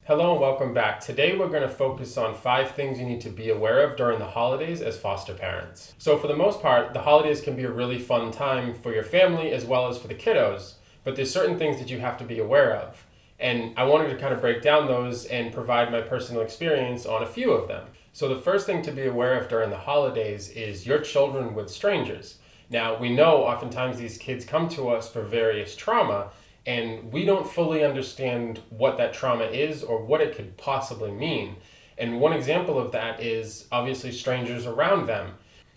Hello and welcome back. Today we're going to focus on 5 things you need to be aware of during the holidays as foster parents. So for the most part, the holidays can be a really fun time for your family as well as for the kiddos, but there's certain things that you have to be aware of. And I wanted to kind of break down those and provide my personal experience on a few of them. So the first thing to be aware of during the holidays is your children with strangers. Now, we know oftentimes these kids come to us for various trauma, and we don't fully understand what that trauma is or what it could possibly mean. And one example of that is obviously strangers around them.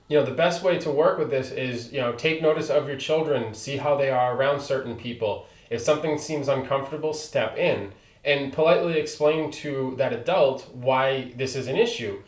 The best way to work with this is, take notice of your children, see how they are around certain people. If something seems uncomfortable, step in and politely explain to that adult why this is an issue.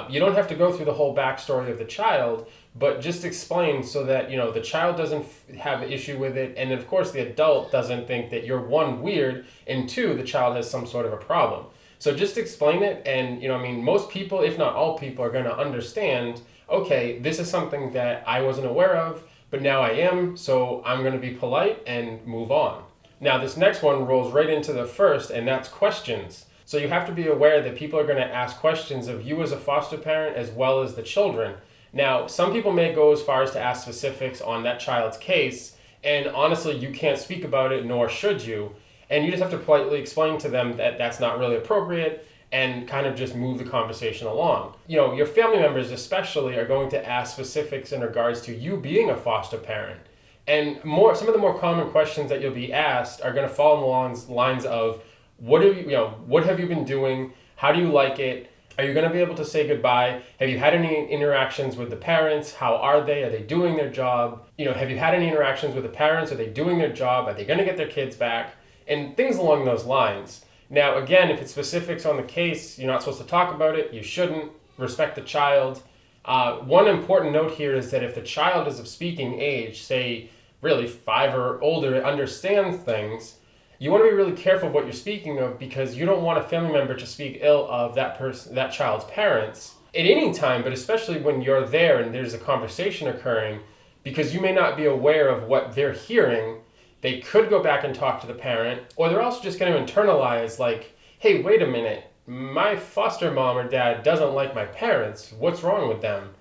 You don't have to go through the whole backstory of the child, but just explain so that, the child doesn't have an issue with it. And of course, the adult doesn't think that you're one, weird, and two, the child has some sort of a problem. So just explain it. And, most people, if not all people, are going to understand, okay, this is something that I wasn't aware of, but now I am. So I'm going to be polite and move on. Now, this next one rolls right into the first, and that's questions. So you have to be aware that people are going to ask questions of you as a foster parent as well as the children. Now, some people may go as far as to ask specifics on that child's case, and honestly, you can't speak about it, nor should you. And you just have to politely explain to them that that's not really appropriate and kind of just move the conversation along. Your family members especially are going to ask specifics in regards to you being a foster parent. And some of the more common questions that you'll be asked are going to fall along the lines of, what have you been doing? How do you like it? Are you going to be able to say goodbye? Have you had any interactions with the parents? How are they? Are they doing their job? Have you had any interactions with the parents? Are they doing their job? Are they going to get their kids back? And things along those lines. Now, again, if it's specifics on the case, you're not supposed to talk about it. You shouldn't. Respect the child. One important note here is that if the child is of speaking age, say really 5 or older, understands things, you want to be really careful of what you're speaking of, because you don't want a family member to speak ill of that child's parents at any time, but especially when you're there and there's a conversation occurring, because you may not be aware of what they're hearing. They could go back and talk to the parent, or they're also just going to internalize like, hey, wait a minute, my foster mom or dad doesn't like my parents. What's wrong with them?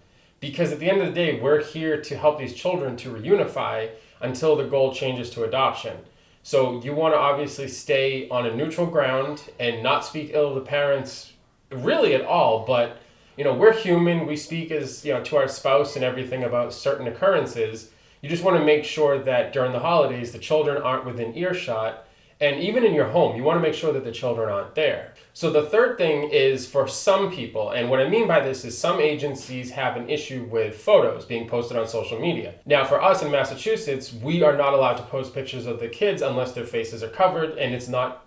Because at the end of the day, we're here to help these children to reunify until the goal changes to adoption. So you want to obviously stay on a neutral ground and not speak ill of the parents really at all. But, we're human. We speak as, to our spouse and everything about certain occurrences. You just want to make sure that during the holidays, the children aren't within earshot. And even in your home, you want to make sure that the children aren't there. So the third thing is for some people, and what I mean by this is some agencies have an issue with photos being posted on social media. Now, for us in Massachusetts, we are not allowed to post pictures of the kids unless their faces are covered, and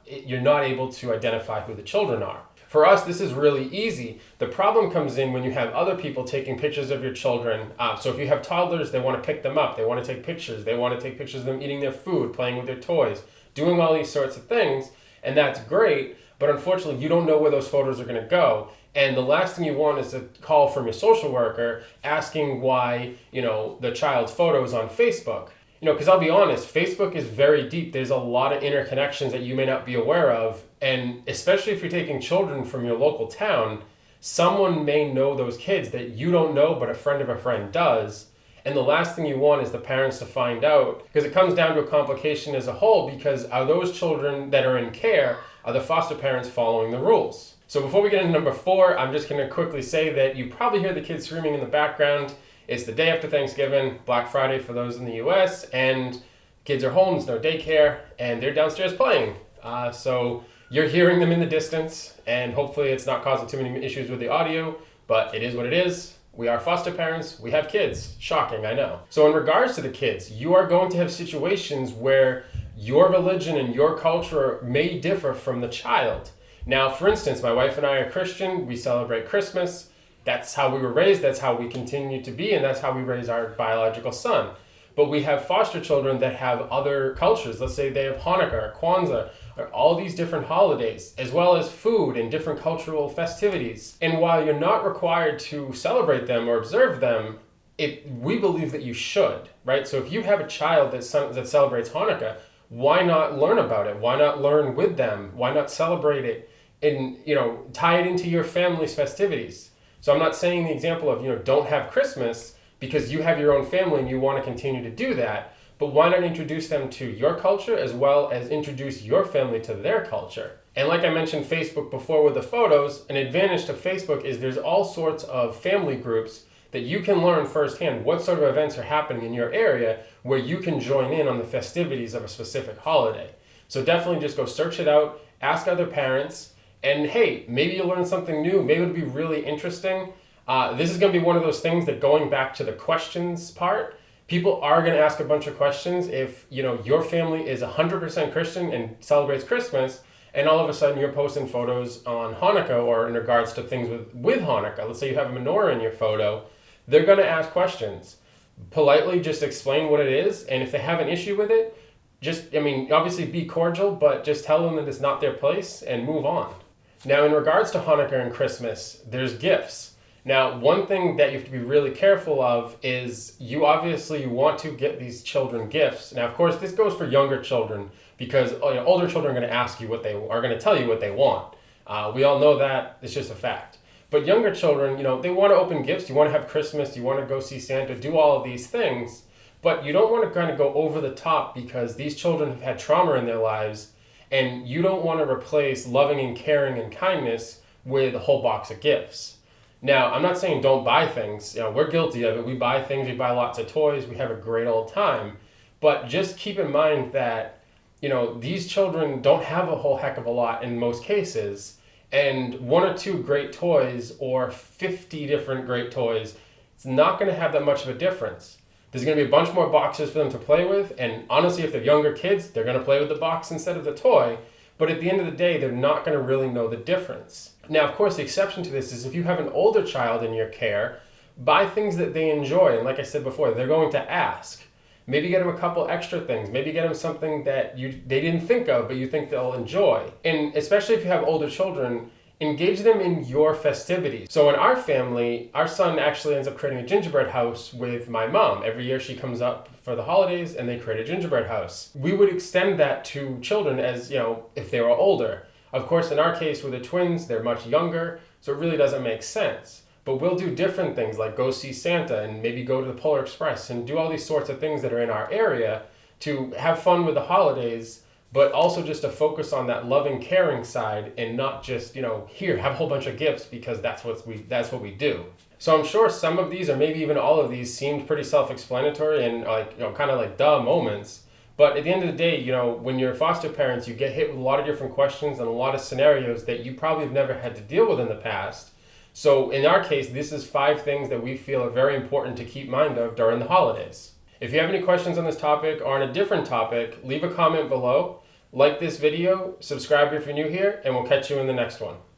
you're not able to identify who the children are. For us, this is really easy. The problem comes in when you have other people taking pictures of your children. So if you have toddlers, they want to pick them up. They want to take pictures. They want to take pictures of them eating their food, playing with their toys, doing all these sorts of things, and that's great, but unfortunately you don't know where those photos are going to go. And the last thing you want is a call from your social worker asking why, the child's photo is on Facebook. Because I'll be honest, Facebook is very deep. There's a lot of interconnections that you may not be aware of, and especially if you're taking children from your local town, someone may know those kids that you don't know, but a friend of a friend does. And the last thing you want is the parents to find out, because it comes down to a complication as a whole, because are those children that are in care, are the foster parents following the rules? So before we get into number 4, I'm just going to quickly say that you probably hear the kids screaming in the background. It's the day after Thanksgiving, Black Friday for those in the US, and kids are home, there's no daycare, and they're downstairs playing. So you're hearing them in the distance, and hopefully it's not causing too many issues with the audio, but it is what it is. We are foster parents, we have kids. Shocking, I know. So in regards to the kids, you are going to have situations where your religion and your culture may differ from the child. Now, for instance, my wife and I are Christian, we celebrate Christmas. That's how we were raised, that's how we continue to be, and that's how we raise our biological son. But we have foster children that have other cultures. Let's say they have Hanukkah or Kwanzaa, or all these different holidays, as well as food and different cultural festivities. And while you're not required to celebrate them or observe them, we believe that you should, right? So if you have a child that celebrates Hanukkah, why not learn about it? Why not learn with them? Why not celebrate it and, tie it into your family's festivities. So I'm not saying the example of, don't have Christmas because you have your own family and you want to continue to do that. But why not introduce them to your culture as well as introduce your family to their culture? And like I mentioned Facebook before with the photos, an advantage to Facebook is there's all sorts of family groups that you can learn firsthand what sort of events are happening in your area where you can join in on the festivities of a specific holiday. So definitely just go search it out, ask other parents, and hey, maybe you'll learn something new. Maybe it'll be really interesting. This is going to be one of those things that, going back to the questions part, people are going to ask a bunch of questions if your family is 100% Christian and celebrates Christmas, and all of a sudden you're posting photos on Hanukkah or in regards to things with Hanukkah. Let's say you have a menorah in your photo. They're going to ask questions. Politely just explain what it is, and if they have an issue with it, obviously be cordial, but just tell them that it's not their place and move on. Now, in regards to Hanukkah and Christmas, there's gifts. Now, one thing that you have to be really careful of is you want to get these children gifts. Now, of course, this goes for younger children because older children are going to ask you what they are going to tell you what they want. We all know that. It's just a fact. But younger children, they want to open gifts. You want to have Christmas. You want to go see Santa, do all of these things. But you don't want to kind of go over the top because these children have had trauma in their lives, and you don't want to replace loving and caring and kindness with a whole box of gifts. Now, I'm not saying don't buy things. We're guilty of it. We buy things. We buy lots of toys. We have a great old time. But just keep in mind that, these children don't have a whole heck of a lot in most cases. And one or two great toys or 50 different great toys, it's not going to have that much of a difference. There's going to be a bunch more boxes for them to play with. And honestly, if they're younger kids, they're going to play with the box instead of the toy. But at the end of the day, they're not going to really know the difference. Now, of course, the exception to this is if you have an older child in your care, buy things that they enjoy. And like I said before, they're going to ask. Maybe get them a couple extra things. Maybe get them something that they didn't think of, but you think they'll enjoy. And especially if you have older children, engage them in your festivities. So in our family, our son actually ends up creating a gingerbread house with my mom. Every year she comes up for the holidays and they create a gingerbread house. We would extend that to children as, if they were older. Of course, in our case with the twins, they're much younger, so it really doesn't make sense. But we'll do different things like go see Santa and maybe go to the Polar Express and do all these sorts of things that are in our area to have fun with the holidays, but also just to focus on that loving, caring side and not just, here, have a whole bunch of gifts because that's what we do. So I'm sure some of these, or maybe even all of these, seemed pretty self-explanatory and kind of like duh moments. But at the end of the day, when you're foster parents, you get hit with a lot of different questions and a lot of scenarios that you probably have never had to deal with in the past. So in our case, this is 5 things that we feel are very important to keep mind of during the holidays. If you have any questions on this topic or on a different topic, leave a comment below, like this video, subscribe if you're new here, and we'll catch you in the next one.